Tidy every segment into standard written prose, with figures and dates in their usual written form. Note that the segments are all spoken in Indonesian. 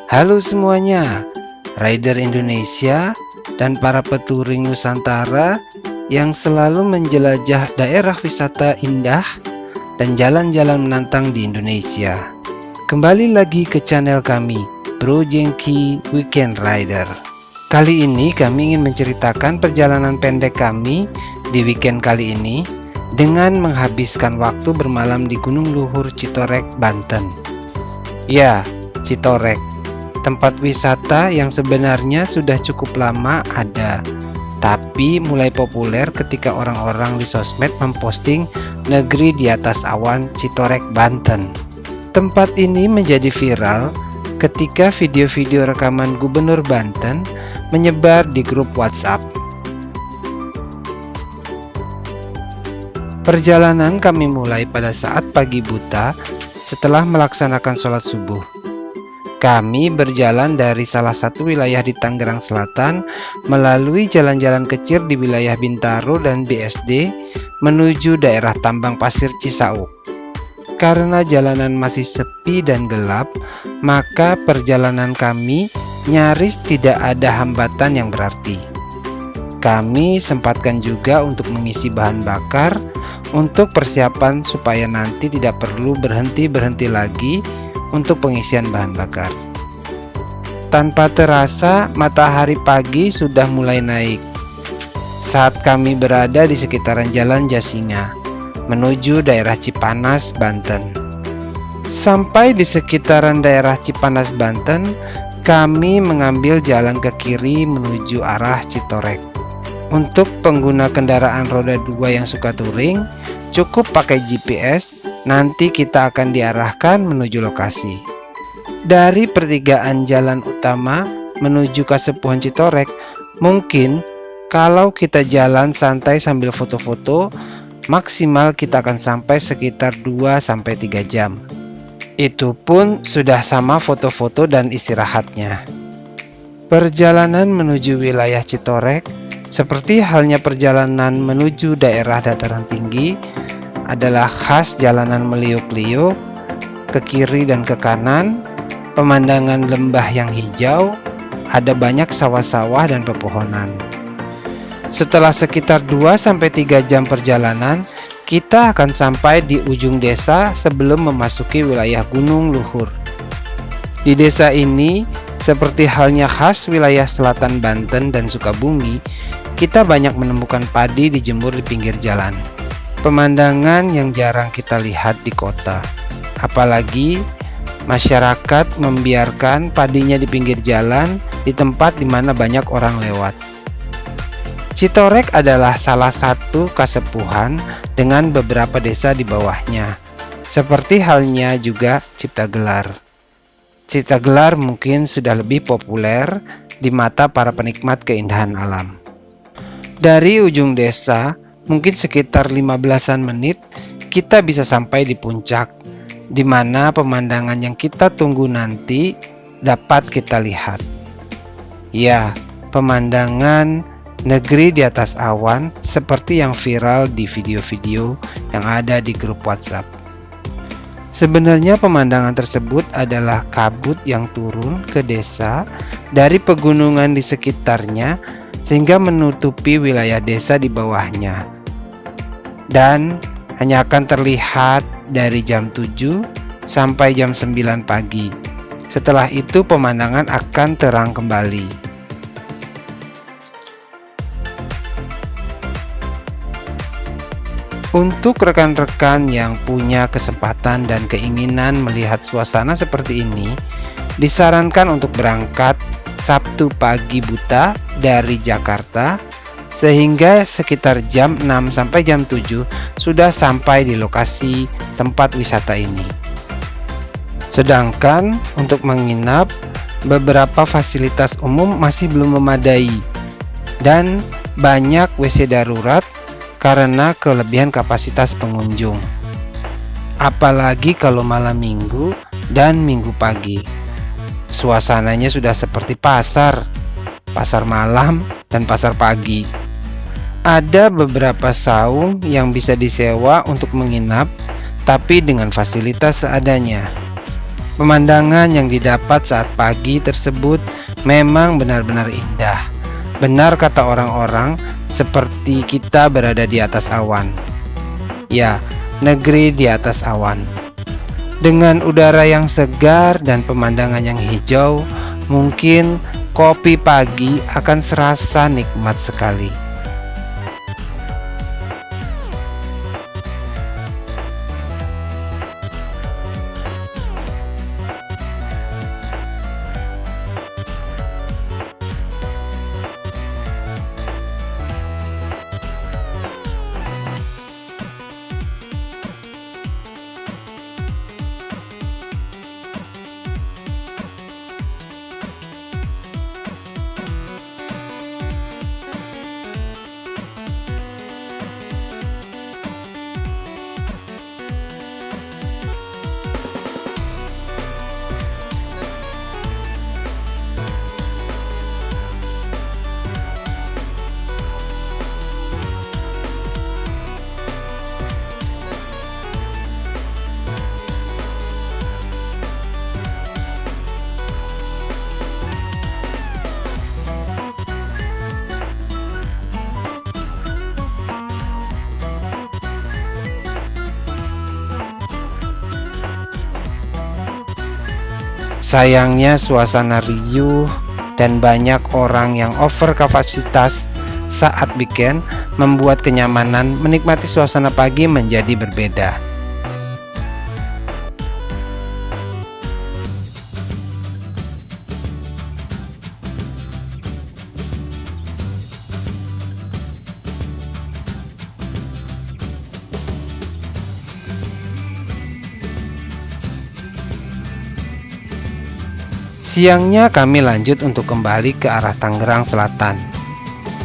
Halo semuanya, rider Indonesia dan para peturing Nusantara yang selalu menjelajah daerah wisata indah dan jalan-jalan menantang di Indonesia. Kembali lagi ke channel kami, Bro Jengki Weekend Rider. Kali ini kami ingin menceritakan perjalanan pendek kami di weekend kali ini dengan menghabiskan waktu bermalam di Gunung Luhur Citorek, Banten. Ya, Citorek, tempat wisata yang sebenarnya sudah cukup lama ada, tapi mulai populer ketika orang-orang di sosmed memposting negeri di atas awan Citorek, Banten. Tempat ini menjadi viral ketika video-video rekaman Gubernur Banten menyebar di grup WhatsApp. Perjalanan kami mulai pada saat pagi buta setelah melaksanakan sholat subuh. Kami berjalan dari salah satu wilayah di Tangerang Selatan melalui jalan-jalan kecil di wilayah Bintaro dan BSD menuju daerah tambang pasir Cisauk. Karena jalanan masih sepi dan gelap, maka perjalanan kami nyaris tidak ada hambatan yang berarti. Kami sempatkan juga untuk mengisi bahan bakar untuk persiapan supaya nanti tidak perlu berhenti-berhenti lagi untuk pengisian bahan bakar. Tanpa terasa, matahari pagi sudah mulai naik saat kami berada di sekitaran Jalan Jasinga menuju daerah Cipanas, Banten. Sampai di sekitaran daerah Cipanas, Banten, kami mengambil jalan ke kiri menuju arah Citorek. Untuk pengguna kendaraan roda 2 yang suka touring, cukup pakai GPS, nanti kita akan diarahkan menuju lokasi. Dari pertigaan jalan utama menuju Kasepuhan Citorek, mungkin kalau kita jalan santai sambil foto-foto, maksimal kita akan sampai sekitar 2-3 jam. Itu pun sudah sama foto-foto dan istirahatnya. Perjalanan menuju wilayah Citorek, seperti halnya perjalanan menuju daerah dataran tinggi, adalah khas jalanan meliuk-liuk, ke kiri dan ke kanan, pemandangan lembah yang hijau, ada banyak sawah-sawah dan pepohonan. Setelah sekitar 2-3 jam perjalanan, kita akan sampai di ujung desa sebelum memasuki wilayah Gunung Luhur. Di desa ini, seperti halnya khas wilayah selatan Banten dan Sukabumi, kita banyak menemukan padi dijemur di pinggir jalan. Pemandangan yang jarang kita lihat di kota. Apalagi masyarakat membiarkan padinya di pinggir jalan di tempat di mana banyak orang lewat. Citorek adalah salah satu kasepuhan dengan beberapa desa di bawahnya, seperti halnya juga Ciptagelar. Ciptagelar mungkin sudah lebih populer di mata para penikmat keindahan alam. Dari ujung desa, mungkin sekitar 15-an menit, kita bisa sampai di puncak, di mana pemandangan yang kita tunggu nanti dapat kita lihat. Ya, pemandangan negeri di atas awan seperti yang viral di video-video yang ada di grup WhatsApp. Sebenarnya pemandangan tersebut adalah kabut yang turun ke desa dari pegunungan di sekitarnya sehingga menutupi wilayah desa di bawahnya. Dan hanya akan terlihat dari jam 7 sampai jam 9 pagi. Setelah itu pemandangan akan terang kembali. Untuk rekan-rekan yang punya kesempatan dan keinginan melihat suasana seperti ini, disarankan untuk berangkat Sabtu pagi buta dari Jakarta, sehingga sekitar jam 6 sampai jam 7 sudah sampai di lokasi tempat wisata ini. Sedangkan untuk menginap, beberapa fasilitas umum masih belum memadai dan banyak WC darurat karena kelebihan kapasitas pengunjung. Apalagi kalau malam minggu dan minggu pagi. Suasananya sudah seperti pasar malam dan pasar pagi. Ada beberapa saung yang bisa disewa untuk menginap, tapi dengan fasilitas seadanya. Pemandangan yang didapat saat pagi tersebut memang benar-benar indah. Benar kata orang-orang, seperti kita berada di atas awan. Ya, negeri di atas awan. Dengan udara yang segar dan pemandangan yang hijau, mungkin kopi pagi akan serasa nikmat sekali. Sayangnya suasana riuh dan banyak orang yang over kapasitas saat weekend membuat kenyamanan menikmati suasana pagi menjadi berbeda. Siangnya kami lanjut untuk kembali ke arah Tangerang Selatan.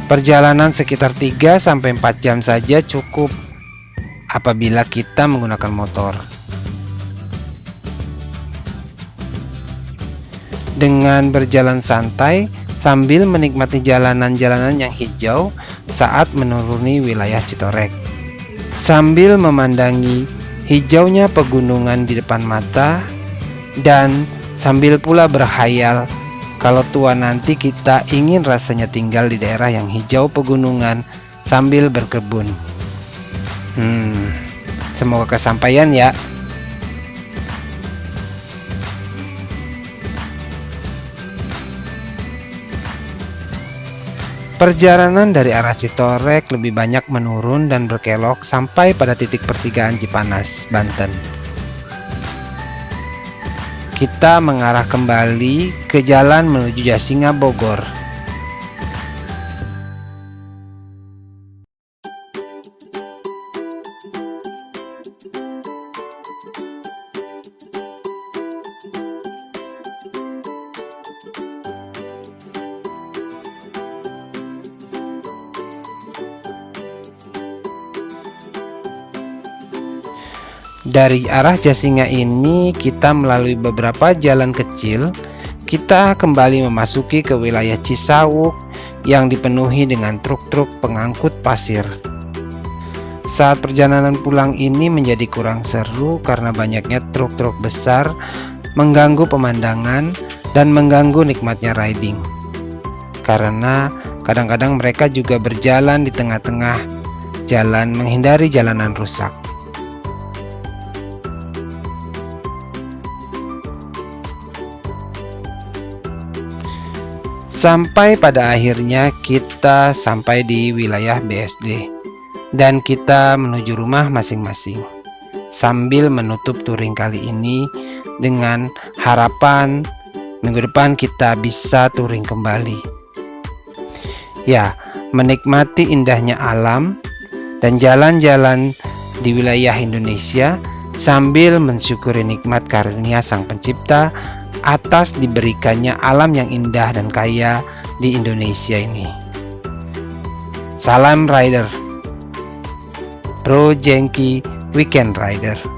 Perjalanan sekitar 3-4 jam saja cukup apabila kita menggunakan motor. Dengan berjalan santai sambil menikmati jalanan-jalanan yang hijau saat menuruni wilayah Citorek. Sambil memandangi hijaunya pegunungan di depan mata dan sambil pula berkhayal kalau tua nanti kita ingin rasanya tinggal di daerah yang hijau pegunungan sambil berkebun. Semoga kesampaian ya. Perjalanan dari arah Citorek lebih banyak menurun dan berkelok sampai pada titik pertigaan Cipanas, Banten. Kita mengarah kembali ke jalan menuju Jasinga, Bogor. Dari arah Jasinga ini kita melalui beberapa jalan kecil. Kita kembali memasuki ke wilayah Cisawuk yang dipenuhi dengan truk-truk pengangkut pasir. Saat perjalanan pulang ini menjadi kurang seru karena banyaknya truk-truk besar mengganggu pemandangan dan mengganggu nikmatnya riding. Karena kadang-kadang mereka juga berjalan di tengah-tengah jalan menghindari jalanan rusak. Sampai pada akhirnya kita sampai di wilayah BSD dan kita menuju rumah masing-masing sambil menutup touring kali ini dengan harapan minggu depan kita bisa touring kembali. Ya, menikmati indahnya alam dan jalan-jalan di wilayah Indonesia sambil mensyukuri nikmat karunia Sang Pencipta atas diberikannya alam yang indah dan kaya di Indonesia ini. Salam Rider, Bro Jengki Weekend Rider.